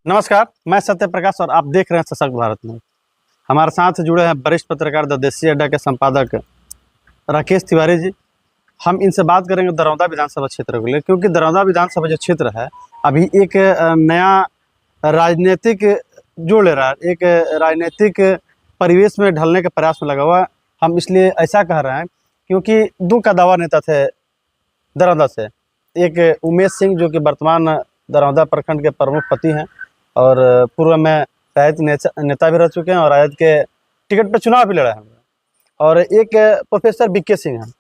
नमस्कार, मैं सत्य प्रकाश और आप देख रहे हैं सशक्त भारत में। हमारे साथ जुड़े हैं वरिष्ठ पत्रकार द देसी अड्डा के संपादक राकेश तिवारी जी। हम इनसे बात करेंगे दरौंदा विधानसभा क्षेत्र को लेकर, क्योंकि दरौंदा विधानसभा जो क्षेत्र है अभी एक नया राजनीतिक जोड़ ले रहा है, एक राजनीतिक परिवेश में ढलने के प्रयास में लगा हुआ है। हम इसलिए ऐसा कह रहे हैं क्योंकि दो कदावर नेता थे दरौंदा से। एक उमेश सिंह जो कि वर्तमान दरौंदा प्रखंड के प्रमुख पति हैं और पूर्व में राजद नेता भी रह चुके हैं और राजद के टिकट पर चुनाव भी लड़ा है। और एक प्रोफेसर बीके सिंह हैं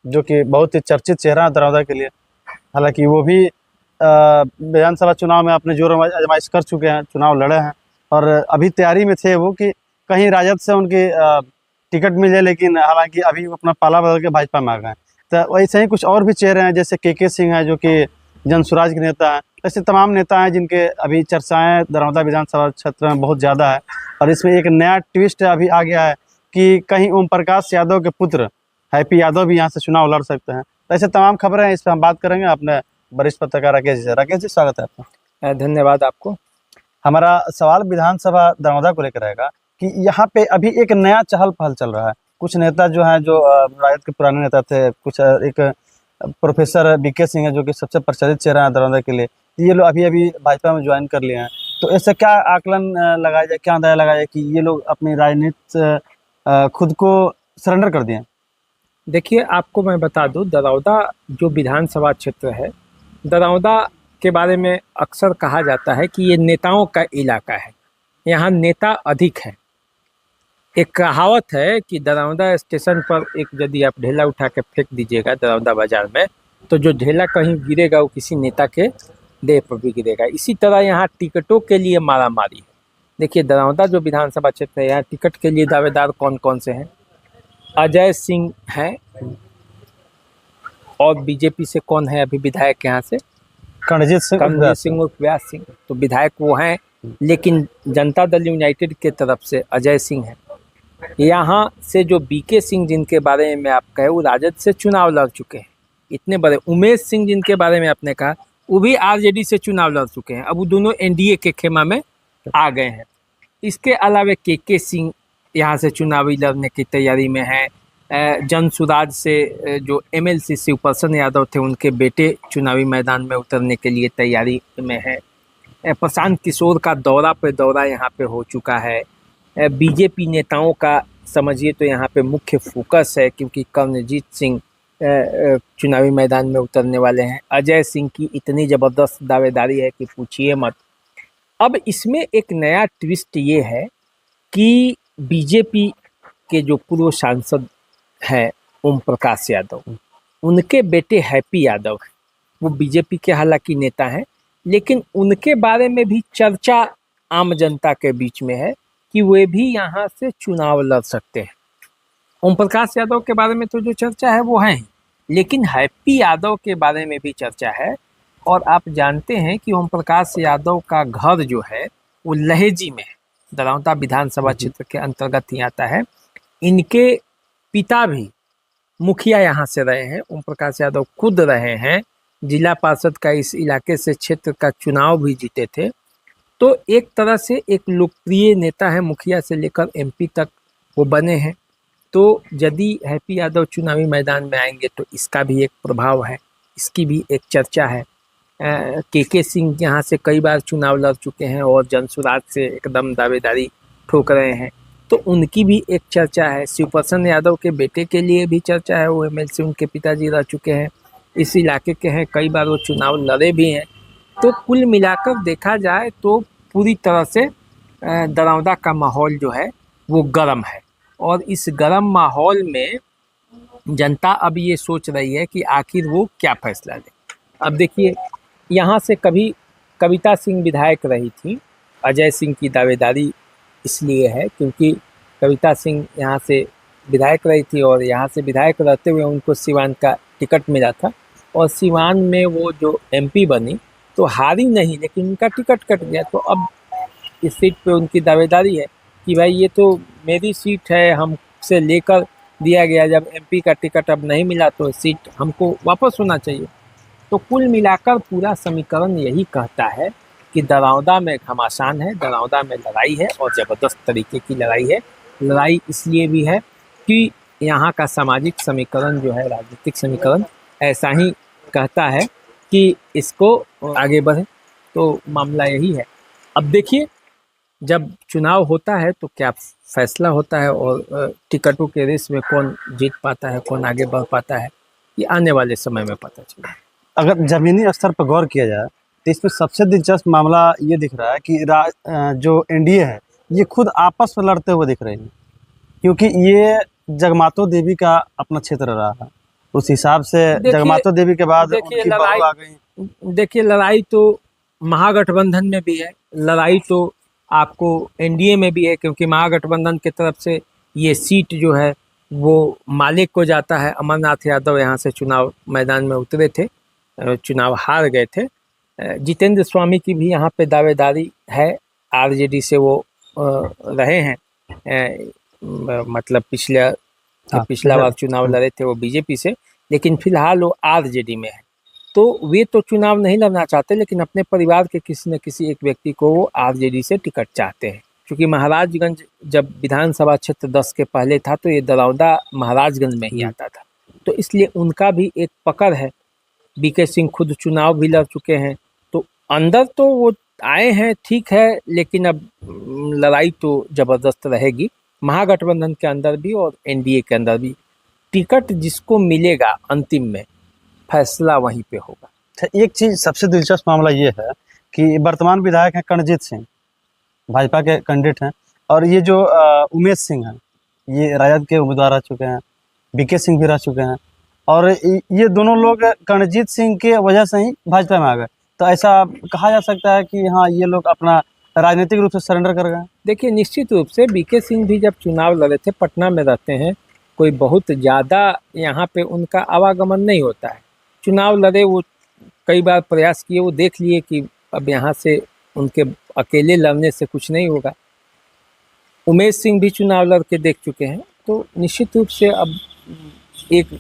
जो कि बहुत ही चर्चित चेहरा है दरौंदा के लिए। हालांकि वो भी विधानसभा चुनाव में अपने जोर आजमाइश कर चुके हैं, चुनाव लड़े हैं और अभी तैयारी में थे वो कि कहीं राजद से उनकी टिकट मिले, लेकिन हालांकि अभी वो अपना पाला बदल के भाजपा में आ गए हैं। तो वैसे ही कुछ और भी चेहरे हैं, जैसे के सिंह हैं जो कि जनसुराज के नेता हैं। ऐसे तमाम नेता हैं जिनके अभी चर्चाएं दरौंदा विधानसभा क्षेत्र में बहुत ज़्यादा है। और इसमें एक नया ट्विस्ट अभी आ गया है कि कहीं ओम प्रकाश यादव के पुत्र हैप्पी यादव भी यहाँ से चुनाव लड़ सकते हैं। तो ऐसे तमाम खबरें हैं, इस पर हम बात करेंगे अपने वरिष्ठ पत्रकार राकेश जी से। राकेश जी, स्वागत है आपका। धन्यवाद आपको। हमारा सवाल विधानसभा दरौंदा को लेकर रहेगा कि यहाँ पे अभी एक नया चहल पहल चल रहा है। कुछ नेता जो हैं जो राजद के पुराने नेता थे, कुछ एक प्रोफेसर बीके सिंह है जो कि सबसे प्रचलित चेहरा है दरौंदा के लिए, ये लोग अभी अभी भाजपा में ज्वाइन कर लिए हैं। तो ऐसे क्या आकलन लगाया जाए, क्या अंदाजा लगाया जाए कि ये लोग अपनी राजनीति खुद को सरेंडर कर दिए? देखिए, आपको मैं बता दूं, दरौंदा जो विधानसभा क्षेत्र है, दरौंदा के बारे में अक्सर कहा जाता है कि ये नेताओं का इलाका है, यहाँ नेता अधिक है। एक कहावत है कि दरौंदा स्टेशन पर एक यदि आप ढेला उठा के फेंक दीजिएगा दरौंदा बाजार में, तो जो ढेला कहीं गिरेगा वो किसी नेता के देह पर भी गिरेगा। इसी तरह यहाँ टिकटों के लिए मारामारी है। देखिए, दरौंदा जो विधानसभा क्षेत्र है, यहाँ टिकट के लिए दावेदार कौन कौन से हैं? अजय सिंह हैं और बीजेपी से कौन है अभी विधायक यहाँ से? करणजीत सिंह और व्यास सिंह, तो विधायक वो हैं। लेकिन जनता दल यूनाइटेड के तरफ से अजय सिंह है। यहाँ से जो बीके सिंह जिनके बारे में आप कहे, वो राजद से चुनाव लड़ चुके हैं, इतने बड़े। उमेश सिंह जिनके बारे में आपने कहा, वो भी आरजेडी से चुनाव लड़ चुके हैं। अब वो दोनों एनडीए के खेमा में आ गए हैं। इसके अलावा के सिंह यहाँ से चुनावी लड़ने की तैयारी में है। जनसुराज से जो एमएलसी शिवप्रसन्न यादव थे, उनके बेटे चुनावी मैदान में उतरने के लिए तैयारी में है। प्रशांत किशोर का दौरा पे दौरा यहाँ पे हो चुका है। बीजेपी नेताओं का समझिए तो यहाँ पे मुख्य फोकस है, क्योंकि करणजीत सिंह चुनावी मैदान में उतरने वाले हैं। अजय सिंह की इतनी ज़बरदस्त दावेदारी है कि पूछिए मत। अब इसमें एक नया ट्विस्ट ये है कि बीजेपी के जो पूर्व सांसद हैं ओम प्रकाश यादव, उनके बेटे हैप्पी यादव हैं। वो बीजेपी के हालांकि नेता हैं, लेकिन उनके बारे में भी चर्चा आम जनता के बीच में है कि वे भी यहाँ से चुनाव लड़ सकते हैं। ओम प्रकाश यादव के बारे में तो जो चर्चा है वो है, लेकिन हैप्पी यादव के बारे में भी चर्चा है। और आप जानते हैं कि ओम प्रकाश यादव का घर जो है वो लहेजी में है, दरौंदा विधानसभा क्षेत्र के अंतर्गत ही आता है। इनके पिता भी मुखिया यहाँ से रहे हैं, ओम प्रकाश यादव खुद रहे हैं, जिला पार्षद का इस इलाके से क्षेत्र का चुनाव भी जीते थे। तो एक तरह से एक लोकप्रिय नेता है, मुखिया से लेकर एमपी तक वो बने हैं। तो यदि हैप्पी यादव चुनावी मैदान में आएंगे तो इसका भी एक प्रभाव है, इसकी भी एक चर्चा है। के सिंह यहाँ से कई बार चुनाव लड़ चुके हैं और जनसुराज से एकदम दावेदारी ठोक रहे हैं, तो उनकी भी एक चर्चा है। शिवप्रसन्न यादव के बेटे के लिए भी चर्चा है, वो एमएलसी उनके पिताजी रह चुके हैं, इस इलाके के हैं, कई बार वो चुनाव लड़े भी हैं। तो कुल मिलाकर देखा जाए तो पूरी तरह से दरौंदा का माहौल जो है वो गर्म है। और इस गर्म माहौल में जनता अब ये सोच रही है कि आखिर वो क्या फैसला ले। अब देखिए, यहाँ से कभी कविता सिंह विधायक रही थी। अजय सिंह की दावेदारी इसलिए है क्योंकि कविता सिंह यहाँ से विधायक रही थी और यहाँ से विधायक रहते हुए उनको सिवान का टिकट मिला था। और सिवान में वो जो एमपी बनी तो हारी नहीं, लेकिन उनका टिकट कट गया। तो अब इस सीट पे उनकी दावेदारी है कि भाई ये तो मेरी सीट है, हमसे लेकर दिया गया, जब एमपी का टिकट अब नहीं मिला तो सीट हमको वापस होना चाहिए। तो कुल मिलाकर पूरा समीकरण यही कहता है कि दरौदा में घमासान है, दरौदा में लड़ाई है और ज़बरदस्त तरीके की लड़ाई है। लड़ाई इसलिए भी है कि यहाँ का सामाजिक समीकरण जो है, राजनीतिक समीकरण ऐसा ही कहता है कि इसको आगे बढ़े, तो मामला यही है। अब देखिए, जब चुनाव होता है तो क्या फैसला होता है और टिकटों के रेस में कौन जीत पाता है, कौन आगे बढ़ पाता है, ये आने वाले समय में पता चलेगा। अगर ज़मीनी स्तर पर गौर किया जाए तो इसमें सबसे दिलचस्प मामला ये दिख रहा है कि जो एनडीए है ये खुद आपस में लड़ते हुए दिख रही है, क्योंकि ये जगमातो देवी का अपना क्षेत्र रहा है। उस हिसाब से जगमातो देवी के बाद उनकी बहू आ गई। देखिए, लड़ाई तो महागठबंधन में भी है, लड़ाई तो आपको एनडीए में भी है, क्योंकि महागठबंधन की तरफ से ये सीट जो है वो मालिक को जाता है। अमरनाथ यादव यहाँ से चुनाव मैदान में उतरे थे, चुनाव हार गए थे। जितेंद्र स्वामी की भी यहाँ पे दावेदारी है, आरजेडी से वो रहे हैं, मतलब पिछला बार चुनाव लड़े थे वो बीजेपी से, लेकिन फिलहाल वो आरजेडी में है। तो वे तो चुनाव नहीं लड़ना चाहते, लेकिन अपने परिवार के किसी न किसी एक व्यक्ति को वो आरजेडी से टिकट चाहते हैं। क्योंकि महाराजगंज जब विधानसभा क्षेत्र 10 के पहले था तो ये दरौदा महाराजगंज में ही आता था, तो इसलिए उनका भी एक पकड़ है। बीके सिंह खुद चुनाव भी लड़ चुके हैं, तो अंदर तो वो आए हैं, ठीक है, लेकिन अब लड़ाई तो ज़बरदस्त रहेगी महागठबंधन के अंदर भी और एनडीए के अंदर भी। टिकट जिसको मिलेगा अंतिम में, फैसला वहीं पे होगा। एक चीज़ सबसे दिलचस्प मामला ये है कि वर्तमान विधायक हैं करणजीत सिंह, भाजपा के कैंडिडेट हैं, और ये जो उमेश सिंह हैं ये राजद के उम्मीदवार रह चुके हैं, बीके सिंह भी रह चुके हैं, और ये दोनों लोग करणजीत सिंह के वजह से ही भाजपा में आ गए। तो ऐसा कहा जा सकता है कि हाँ, ये लोग अपना राजनीतिक रूप से सरेंडर कर गए। देखिए, निश्चित रूप से बीके सिंह भी जब चुनाव लड़े थे, पटना में रहते हैं, कोई बहुत ज़्यादा यहाँ पे उनका आवागमन नहीं होता है। चुनाव लड़े, वो कई बार प्रयास किए, वो देख लिए कि अब यहाँ से उनके अकेले लड़ने से कुछ नहीं होगा। उमेश सिंह भी चुनाव लड़ के देख चुके हैं, तो निश्चित रूप से अब एक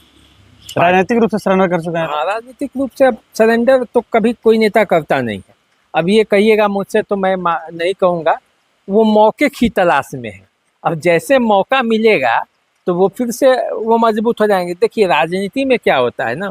राजनीतिक रूप से सरेंडर कर चुके हैं। हाँ, राजनीतिक रूप से अब सरेंडर तो कभी कोई नेता करता नहीं है। अब ये कहिएगा मुझसे तो मैं नहीं कहूँगा, वो मौके की तलाश में है। अब जैसे मौका मिलेगा तो वो फिर से वो मजबूत हो जाएंगे। देखिए, राजनीति में क्या होता है ना,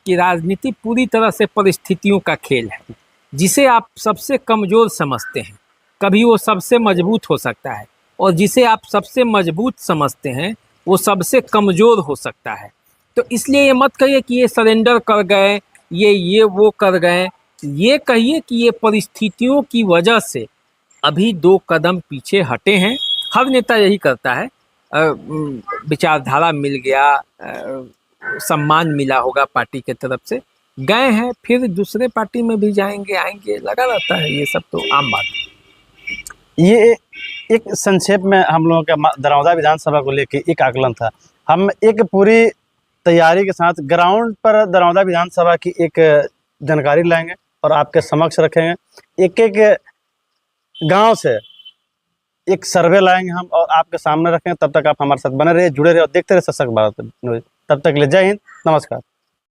कि राजनीति पूरी तरह से परिस्थितियों का खेल है। जिसे आप सबसे कमज़ोर समझते हैं, कभी वो सबसे मजबूत हो सकता है, और जिसे आप सबसे मजबूत समझते हैं वो सबसे कमज़ोर हो सकता है। तो इसलिए ये मत कहिए कि ये सरेंडर कर गए, ये वो कर गए। ये कहिए कि ये परिस्थितियों की वजह से अभी 2 कदम पीछे हटे हैं। हर नेता यही करता है, विचारधारा मिल गया, सम्मान मिला होगा पार्टी के तरफ से, गए हैं, फिर दूसरे पार्टी में भी जाएंगे, आएंगे, लगा रहता है, ये सब तो आम बात है। ये एक संक्षेप में हम लोगों का दरौदा विधानसभा को लेकर एक आकलन था। हम एक पूरी तैयारी के साथ ग्राउंड पर दरौदा विधानसभा की एक जानकारी लाएंगे और आपके समक्ष रखेंगे। एक एक गांव से एक सर्वे लाएंगे हम और आपके सामने रखेंगे। तब तक आप हमारे साथ बने रहिए, जुड़े रहिए और देखते रहिए सशक्त भारत न्यूज़। तब तक ले जय हिंद, नमस्कार।